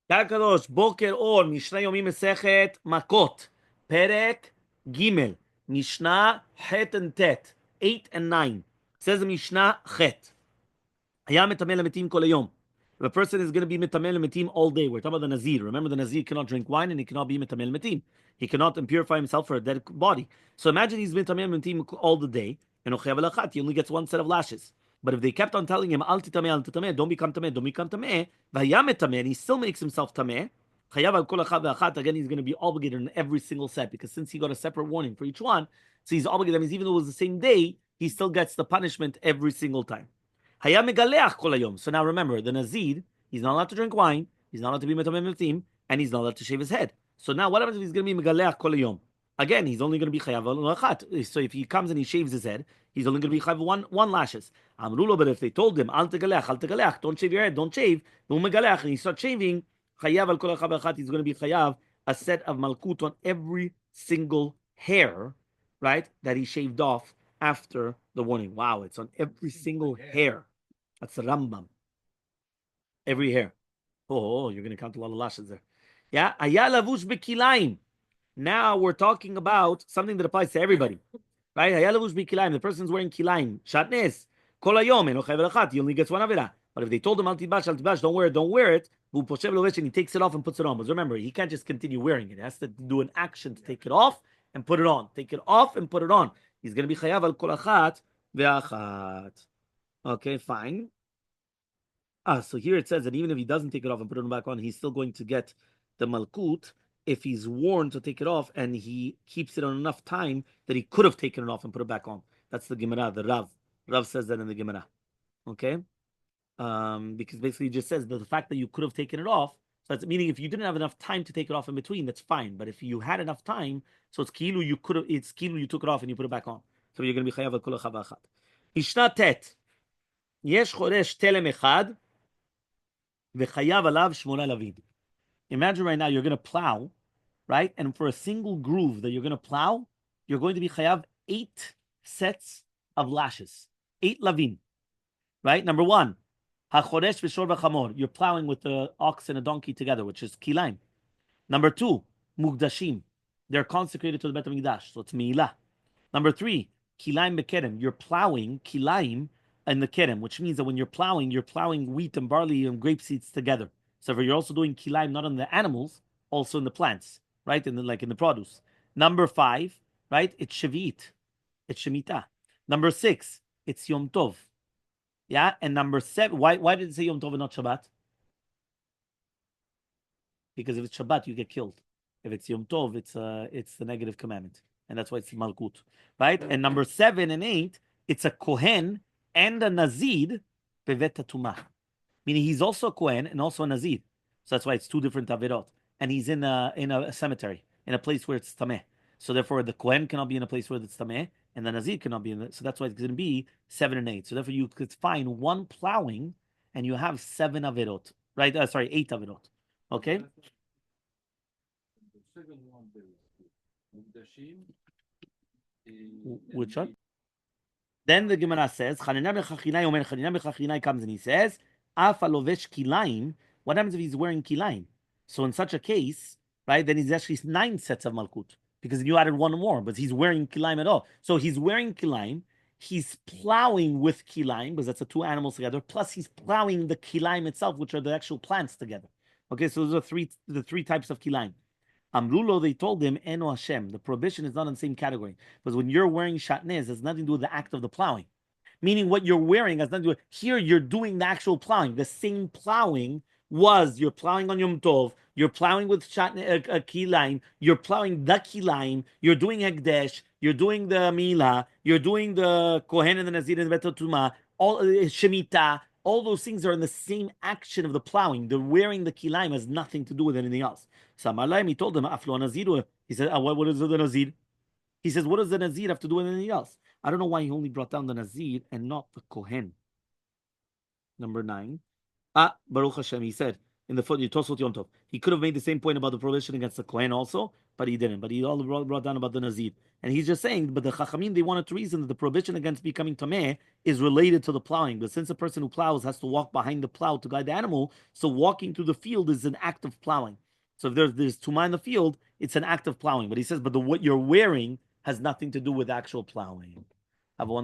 Kadosh, Boker Or, Mishna Yomi Masechet, Makkot, Perek, Gimel, Mishnah, Het and Tet, 8 and 9. Says the Mishnah, Het. היה מטמא למתים כל היום. If a person is going to be מטמא למתים all day, we're talking about the Nazir. Remember, the Nazir cannot drink wine and he cannot be מטמא למתים. He cannot purify himself for a dead body. So imagine he's מטמא למתים all the day, and he only gets one set of lashes. But if they kept on telling him, אל תטמא, don't become טמא, don't become טמא, והיה מטמא, and he still makes himself טמא, חייב על כל אחד ואחת, again, he's going to be obligated in every single set, because since he got a separate warning for each one, so he's obligated. That means even though it was the same day, he still gets the punishment every single time. היה מגלח כל היום. So now remember, the Nazir, he's not allowed to drink wine, he's not allowed to be מטמא למתים, and he's not allowed to shave his head. So now what happens if he's going to be מגלח כל היום? Again, he's only going to be chayav al achat. So if he comes and he shaves his head, he's only going to be chayav one lashes. Amrulo, but if they told him al tegalech, don't shave your head, don't shave, and he starts shaving, chayav al kol achat, he's going to be chayav a set of malkut on every single hair, right, that he shaved off after the warning. Wow, it's on every single hair. That's the Rambam. Every hair. Oh, you're going to count a lot of lashes there. Yeah, haya lavush bekilaim. Now we're talking about something that applies to everybody, right? The person's wearing kilaim, shatnes, kol hayom, eno chayv elachat. He only gets one avera. But if they told him al tibash, don't wear it, and he takes it off and puts it on. But remember, he can't just continue wearing it. He has to do an action to take it off and put it on. Take it off and put it on. He's going to be chayav al kol achat ve'achat. Okay, fine. So here it says that even if he doesn't take it off and put it back on, he's still going to get the malkut if he's warned to take it off and he keeps it on enough time that he could have taken it off and put it back on. That's the Gemara, the Rav. Rav says that in the Gemara. Okay? Because basically it just says that the fact that you could have taken it off, so that's meaning if you didn't have enough time to take it off in between, that's fine. But if you had enough time, so it's kilu you took it off and you put it back on. So you're going to be chayav al kol echad v'achat. Mishnah tet. Yesh choresh telem echad v'chayav alav shmona lavim. Imagine right now you're going to plow, right? And for a single groove that you're going to plow, you're going to be chayav 8 sets of lashes, 8 lavim, right? Number 1, hachoresh v'shor v'chamor. You're plowing with the ox and a donkey together, which is kilaim. Number 2, mugdashim. They're consecrated to the Bet HaMikdash, so it's mi'ilah. Number 3, kilaim bekerem. You're plowing kilaim in the kerem, which means that when you're plowing wheat and barley and grape seeds together. So you're also doing kilaim not on the animals, also in the plants, right? In the produce. Number 5, right? It's Shavit. It's Shemitah. Number 6, it's Yom Tov. Yeah? And number 7, why did it say Yom Tov and not Shabbat? Because if it's Shabbat, you get killed. If it's Yom Tov, it's the negative commandment. And that's why it's Malkut. Right? And number 7 and 8, it's a Kohen and a Nazir Bevet Tumah. Meaning he's also a Kohen and also a Nazir. So that's why it's 2 different Avirot. And he's in a cemetery, in a place where it's Tameh. So therefore the Kohen cannot be in a place where it's Tameh, and the Nazir cannot be in it. So that's why it's going to be 7 and 8. So therefore you could find 1 plowing and you have 7 Avirot. Right? 8 Avirot. Okay? Which one? Then the Gemara says, Chanina Bechachinai comes and he says, Af alovesh kilaim. What happens if he's wearing kilaim? So in such a case, right, then he's actually 9 sets of malkut because you added 1 more, but he's wearing kilaim at all. So he's wearing kilaim, he's plowing with kilaim because that's the 2 animals together. Plus he's plowing the kilaim itself, which are the actual plants together. Okay, so those are the three types of kilaim. Amrulo, they told him, Eno Hashem. The prohibition is not in the same category. Because when you're wearing shatnez, it has nothing to do with the act of the plowing. Meaning what you're wearing has nothing to do with, here you're doing the actual plowing. The same plowing was, you're plowing on Yom Tov, you're plowing with kilaim, you're plowing the kilaim, you're doing Hekdesh, you're doing the Milah, you're doing the Kohen and the Nazir and the Bet Tumah, all Shemitah, all those things are in the same action of the plowing. The wearing the kilaim has nothing to do with anything else. Samalayim, he told them, Aflo Nazir. He said, what is the Nazir? He says, what does the Nazir have to do with anything else? I don't know why he only brought down the Nazir and not the Kohen. Number 9. Baruch Hashem, he said, in the foot, Tosfot Yom Tov. He could have made the same point about the prohibition against the Kohen also, but he didn't. But he all brought down about the Nazir. And he's just saying, but the Chachamim, they wanted to reason that the prohibition against becoming Tameh is related to the plowing. But since a person who plows has to walk behind the plow to guide the animal, so walking through the field is an act of plowing. So if there's Tumah in the field, it's an act of plowing. But he says, but what you're wearing has nothing to do with actual plowing. Have a wonderful